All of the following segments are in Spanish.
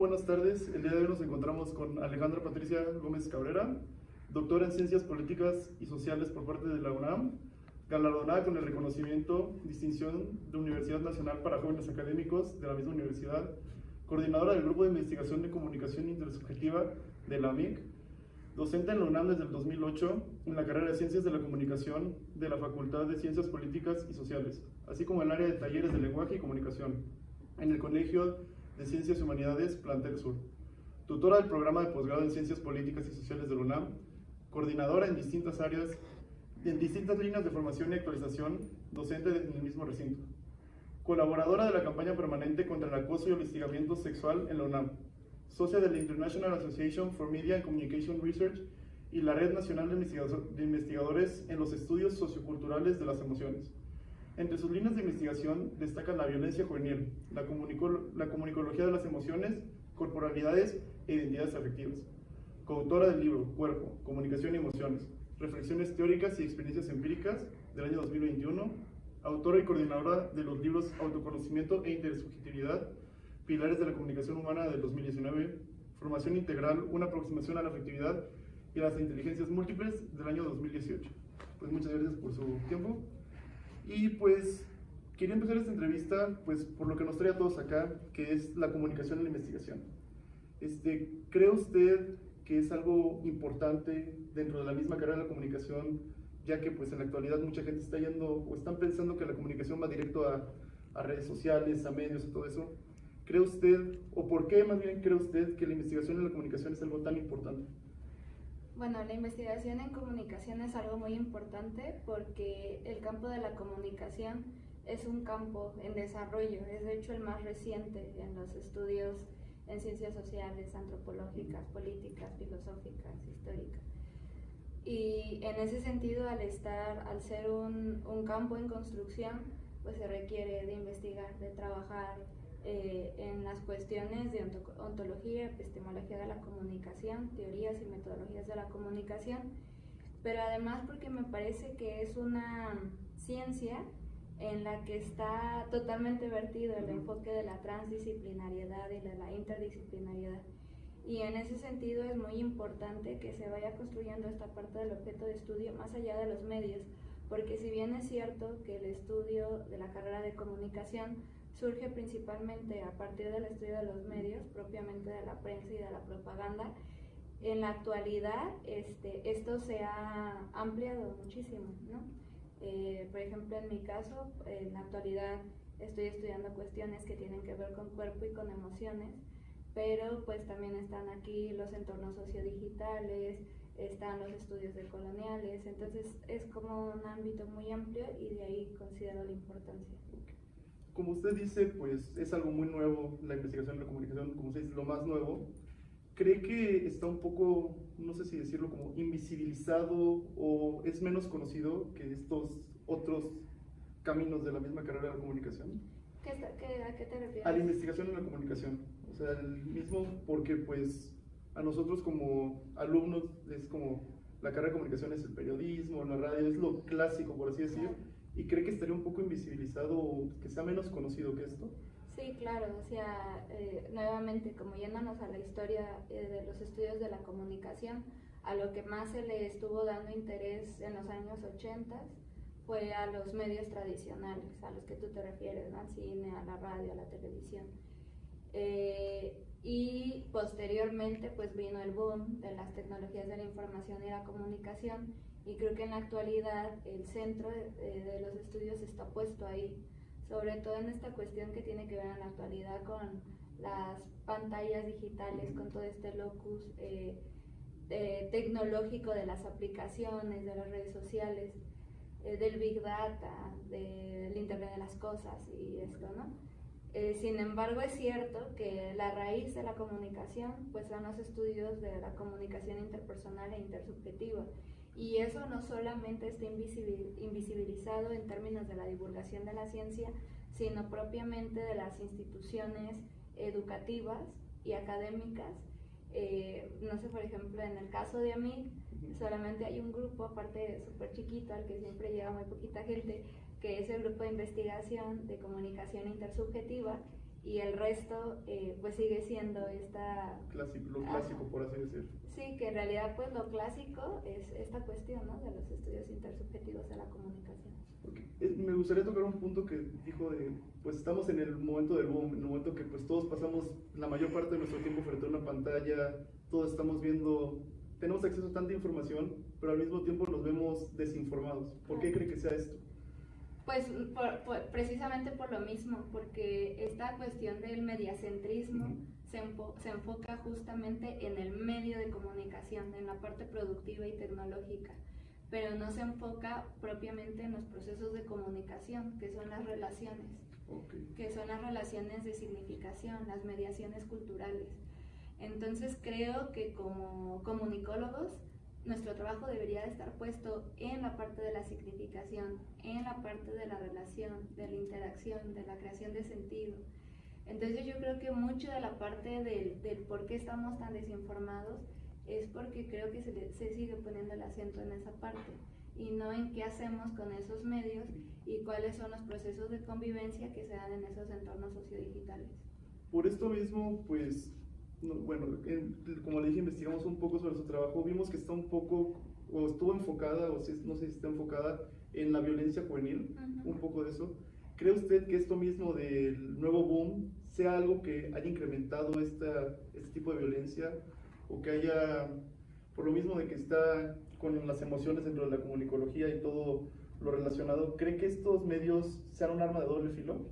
Buenas tardes, el día de hoy nos encontramos con Alejandra Patricia Gómez Cabrera, doctora en Ciencias Políticas y Sociales por parte de la UNAM, galardonada con el reconocimiento Distinción de Universidad Nacional para Jóvenes Académicos de la misma universidad, coordinadora del Grupo de Investigación de Comunicación Intersubjetiva de la MIC, docente en la UNAM desde el 2008 en la carrera de Ciencias de la Comunicación de la Facultad de Ciencias Políticas y Sociales, así como en el área de Talleres de Lenguaje y Comunicación, en el Colegio de Ciencias y Humanidades, Plantel Sur. Tutora del programa de posgrado en Ciencias Políticas y Sociales de la UNAM, coordinadora en distintas áreas, en distintas líneas de formación y actualización, docente en el mismo recinto. Colaboradora de la campaña permanente contra el acoso y el hostigamiento sexual en la UNAM. Socia de la International Association for Media and Communication Research y la Red Nacional de Investigadores en los Estudios Socioculturales de las Emociones. Entre sus líneas de investigación destacan la violencia juvenil, la comunicología de las emociones, corporalidades e identidades afectivas. Coautora del libro Cuerpo, Comunicación y Emociones, Reflexiones Teóricas y Experiencias Empíricas del año 2021. Autora y coordinadora de los libros Autoconocimiento e Intersubjetividad, Pilares de la Comunicación Humana del 2019, Formación Integral, una aproximación a la afectividad y las inteligencias múltiples del año 2018. Pues muchas gracias por su tiempo. Y pues quería empezar esta entrevista pues por lo que nos trae a todos acá, que es la comunicación en la investigación. ¿Cree usted que es algo importante dentro de la misma carrera de la comunicación, ya que pues en la actualidad mucha gente está yendo o están pensando que la comunicación va directo a redes sociales, a medios y todo eso? ¿Cree usted, o por qué más bien cree usted que la investigación en la comunicación es algo tan importante? Bueno, la investigación en comunicación es algo muy importante porque el campo de la comunicación es un campo en desarrollo, es de hecho el más reciente en los estudios en ciencias sociales, antropológicas, políticas, filosóficas, históricas. Y en ese sentido, al ser un campo en construcción, pues se requiere de investigar, de trabajar en las cuestiones de ontología, epistemología de la comunicación, teorías y metodologías de la comunicación, pero además porque me parece que es una ciencia en la que está totalmente vertido el enfoque de la transdisciplinariedad y de la interdisciplinariedad. Y en ese sentido es muy importante que se vaya construyendo esta parte del objeto de estudio más allá de los medios, porque si bien es cierto que el estudio de la carrera de comunicación surge principalmente a partir del estudio de los medios, propiamente de la prensa y de la propaganda, en la actualidad esto se ha ampliado muchísimo, ¿no? Por ejemplo, en mi caso, en la actualidad estoy estudiando cuestiones que tienen que ver con cuerpo y con emociones, pero pues también están aquí los entornos sociodigitales, están los estudios decoloniales, entonces es como un ámbito muy amplio y de ahí considero la importancia. Como usted dice, pues es algo muy nuevo la investigación en la comunicación, como usted dice, lo más nuevo. ¿Cree que está un poco, no sé si decirlo, como invisibilizado o es menos conocido que estos otros caminos de la misma carrera de la comunicación? ¿A qué te refieres? A la investigación en la comunicación. O sea, el mismo porque pues a nosotros como alumnos es como la carrera de comunicación es el periodismo, la radio, es lo clásico, por así decir. Claro. ¿Y cree que estaría un poco invisibilizado o que sea menos conocido que esto? Sí, claro, o sea, nuevamente, como yéndonos a la historia de los estudios de la comunicación, a lo que más se le estuvo dando interés en los años 80 fue a los medios tradicionales, a los que tú te refieres, ¿no? Al cine, a la radio, a la televisión. Y posteriormente pues vino el boom de las tecnologías de la información y la comunicación, y creo que en la actualidad el centro de los estudios está puesto ahí, sobre todo en esta cuestión que tiene que ver en la actualidad con las pantallas digitales, con todo este locus tecnológico de las aplicaciones, de las redes sociales, del Big Data, del Internet de las Cosas y esto, ¿no? Sin embargo, es cierto que la raíz de la comunicación pues son los estudios de la comunicación interpersonal e intersubjetiva, y eso no solamente está invisibilizado en términos de la divulgación de la ciencia, sino propiamente de las instituciones educativas y académicas. No sé, por ejemplo, en el caso de AMIC, solamente hay un grupo, aparte súper chiquito, al que siempre llega muy poquita gente, que es el grupo de investigación de comunicación intersubjetiva, y el resto pues sigue siendo lo clásico, por así decirlo. Sí, que en realidad pues lo clásico es esta cuestión, ¿no?, de los estudios intersubjetivos de la comunicación. Okay. Me gustaría tocar un punto que dijo de, pues estamos en el momento del boom, en el momento que pues todos pasamos la mayor parte de nuestro tiempo frente a una pantalla, todos estamos viendo, tenemos acceso a tanta información, pero al mismo tiempo nos vemos desinformados. ¿Por qué cree que sea esto? Pues precisamente por lo mismo, porque esta cuestión del mediacentrismo se enfoca justamente en el medio de comunicación, en la parte productiva y tecnológica, pero no se enfoca propiamente en los procesos de comunicación, que son las relaciones, que son las relaciones de significación, las mediaciones culturales. Entonces creo que como comunicólogos, nuestro trabajo debería estar puesto en la parte de la significación, en la parte de la relación, de la interacción, de la creación de sentido. Entonces yo creo que mucho de la parte del por qué estamos tan desinformados es porque creo que se sigue poniendo el acento en esa parte y no en qué hacemos con esos medios y cuáles son los procesos de convivencia que se dan en esos entornos sociodigitales. Por esto mismo, pues, bueno, como le dije, investigamos un poco sobre su trabajo, vimos que está un poco, o estuvo enfocada, o no sé si está enfocada en la violencia juvenil, un poco de eso. ¿Cree usted que esto mismo del nuevo boom sea algo que haya incrementado este tipo de violencia, o que haya, por lo mismo de que está con las emociones dentro de la comunicología y todo lo relacionado, cree que estos medios sean un arma de doble filo?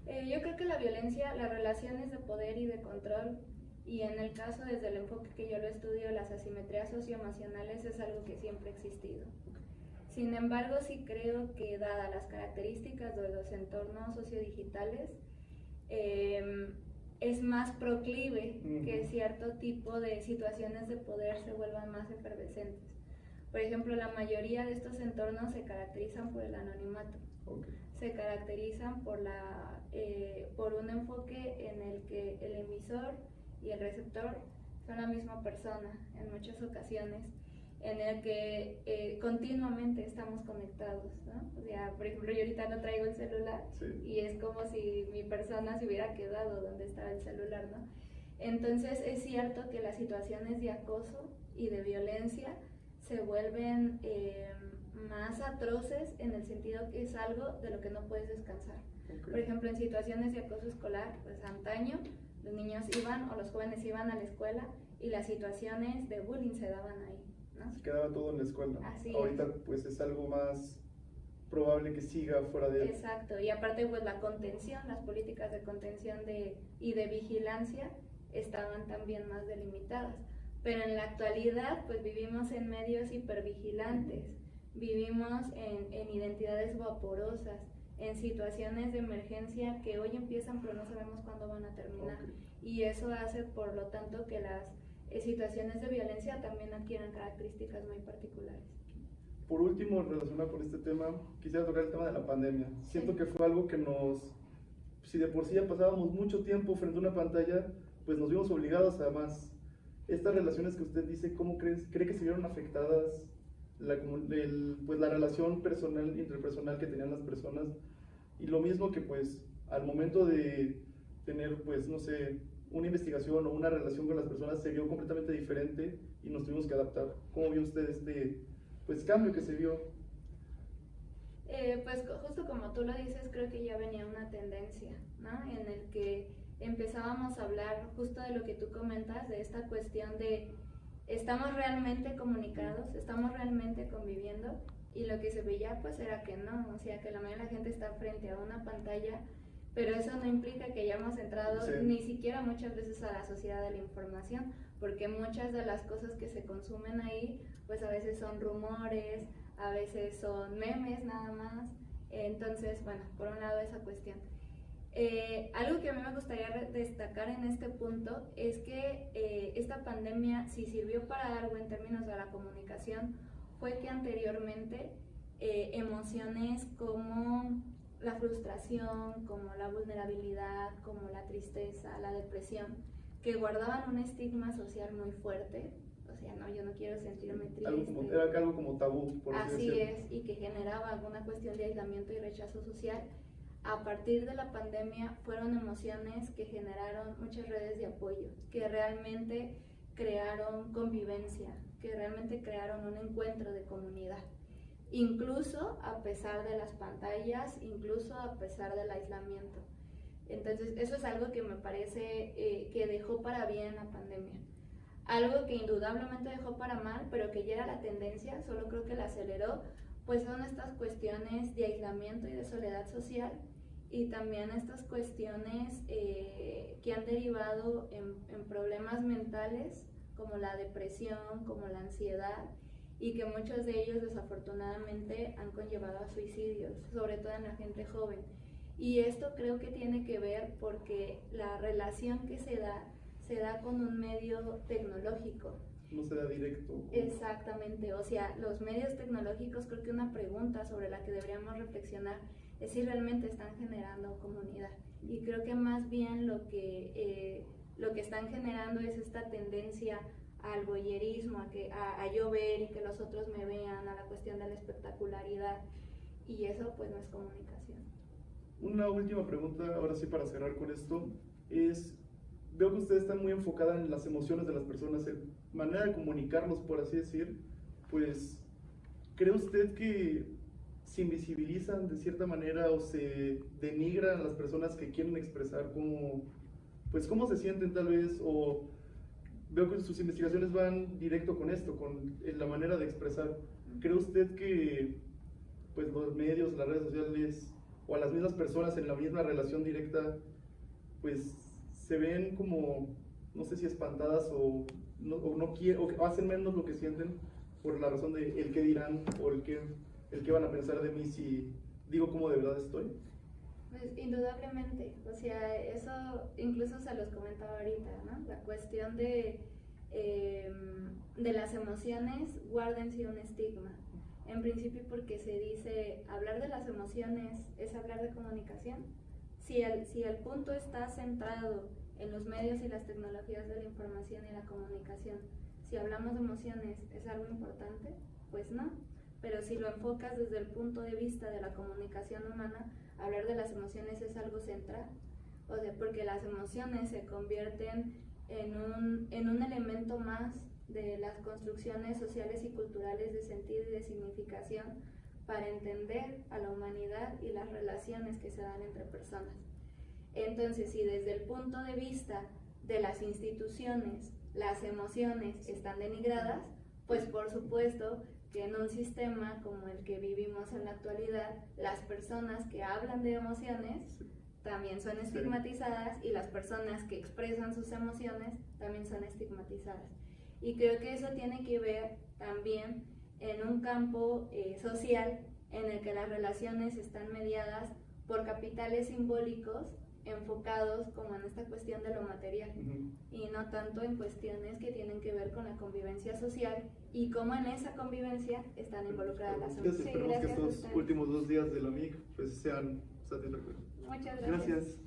Yo creo que la violencia, las relaciones de poder y de control, y en el caso desde el enfoque que yo lo estudio, las asimetrías socioemocionales, es algo que siempre ha existido. Sin embargo, sí creo que dadas las características de los entornos sociodigitales, es más proclive que cierto tipo de situaciones de poder se vuelvan más efervescentes. Por ejemplo, la mayoría de estos entornos se caracterizan por el anonimato. Se caracterizan por un enfoque en el que el emisor y el receptor son la misma persona en muchas ocasiones, en el que continuamente estamos conectados, ¿no? O sea, por ejemplo, yo ahorita no traigo el celular y es como si mi persona se hubiera quedado donde estaba el celular, ¿no? Entonces es cierto que las situaciones de acoso y de violencia se vuelven más atroces en el sentido que es algo de lo que no puedes descansar. Por ejemplo, en situaciones de acoso escolar, pues antaño los niños iban o los jóvenes iban a la escuela y las situaciones de bullying se daban ahí, ¿no? Se quedaba todo en la escuela. Así ahorita pues es algo más probable que siga fuera de él. Exacto, y aparte pues la contención, las políticas de contención y de vigilancia estaban también más delimitadas. Pero en la actualidad pues vivimos en medios hipervigilantes, vivimos en identidades vaporosas, en situaciones de emergencia que hoy empiezan pero no sabemos cuándo van a terminar. Y eso hace por lo tanto que las situaciones de violencia también adquieran características muy particulares. Por último, relacionado con este tema, quisiera tocar el tema de la pandemia. Siento que fue algo que si de por sí ya pasábamos mucho tiempo frente a una pantalla, pues nos vimos obligados a más. Estas relaciones que usted dice, ¿cómo cree que se vieron afectadas pues la relación personal, interpersonal que tenían las personas? Y lo mismo que pues al momento de tener pues no sé, una investigación o una relación con las personas se vio completamente diferente y nos tuvimos que adaptar. ¿Cómo vio usted este pues cambio que se vio? Pues justo como tú lo dices, creo que ya venía una tendencia, ¿no? En el que empezábamos a hablar justo de lo que tú comentas, de esta cuestión de ¿estamos realmente comunicados? ¿Estamos realmente conviviendo? Y lo que se veía pues era que no, o sea que la mayoría de la gente está frente a una pantalla, pero eso no implica que hayamos entrado ni siquiera muchas veces a la sociedad de la información, porque muchas de las cosas que se consumen ahí pues a veces son rumores, a veces son memes nada más. Entonces, bueno, por un lado esa cuestión. Algo que a mí me gustaría destacar en este punto es que esta pandemia, si sirvió para algo en términos de la comunicación, fue que anteriormente emociones como la frustración, como la vulnerabilidad, como la tristeza, la depresión, que guardaban un estigma social muy fuerte, o sea, no, yo no quiero sentirme triste. Era algo como tabú, por así decirlo. Así es, y que generaba alguna cuestión de aislamiento y rechazo social. a partir de la pandemia fueron emociones que generaron muchas redes de apoyo, que realmente crearon convivencia, que realmente crearon un encuentro de comunidad, incluso a pesar de las pantallas, incluso a pesar del aislamiento. Entonces eso es algo que me parece que dejó para bien la pandemia. Algo que indudablemente dejó para mal, pero que ya era la tendencia, solo creo que la aceleró, pues son estas cuestiones de aislamiento y de soledad social, y también estas cuestiones que han derivado en problemas mentales como la depresión, como la ansiedad, y que muchos de ellos desafortunadamente han conllevado a suicidios, sobre todo en la gente joven. Y esto creo que tiene que ver porque la relación que se da con un medio tecnológico. No se da directo. Exactamente, o sea, los medios tecnológicos, creo que una pregunta sobre la que deberíamos reflexionar es si realmente están generando comunidad. Y creo que más bien lo que están generando es esta tendencia al voyerismo, a yo ver y que los otros me vean, a la cuestión de la espectacularidad, y eso pues no es comunicación. Una última pregunta, ahora sí para cerrar con esto, veo que usted está muy enfocada en las emociones de las personas, en manera de comunicarlos, por así decir, pues, ¿cree usted que se invisibilizan de cierta manera o se denigran a las personas que quieren expresar cómo se sienten tal vez? O veo que sus investigaciones van directo con esto, con la manera de expresar. ¿Cree usted que pues, los medios, las redes sociales o a las mismas personas en la misma relación directa, pues se ven como, no sé si espantadas o no quieren, o hacen menos lo que sienten por la razón de el qué dirán o el qué van a pensar de mí si digo cómo de verdad estoy? Pues indudablemente, o sea, eso incluso se los comentaba ahorita, ¿no? La cuestión de las emociones guarda en sí un estigma. En principio porque se dice, hablar de las emociones es hablar de comunicación. Si el punto está centrado en los medios y las tecnologías de la información y la comunicación, si hablamos de emociones, ¿es algo importante? Pues no. Pero si lo enfocas desde el punto de vista de la comunicación humana, hablar de las emociones es algo central. O sea, porque las emociones se convierten en un elemento más de las construcciones sociales y culturales de sentido y de significación para entender a la humanidad y las relaciones que se dan entre personas. Entonces, si desde el punto de vista de las instituciones las emociones están denigradas, pues por supuesto que en un sistema como el que vivimos en la actualidad, las personas que hablan de emociones también son estigmatizadas y las personas que expresan sus emociones también son estigmatizadas. Y creo que eso tiene que ver también en un campo social en el que las relaciones están mediadas por capitales simbólicos enfocados como en esta cuestión de lo material y no tanto en cuestiones que tienen que ver con la convivencia social y cómo en esa convivencia están involucradas las emociones. Esperemos que estos últimos 2 días de la MIC pues sean satisfactorios. Muchas gracias. Gracias.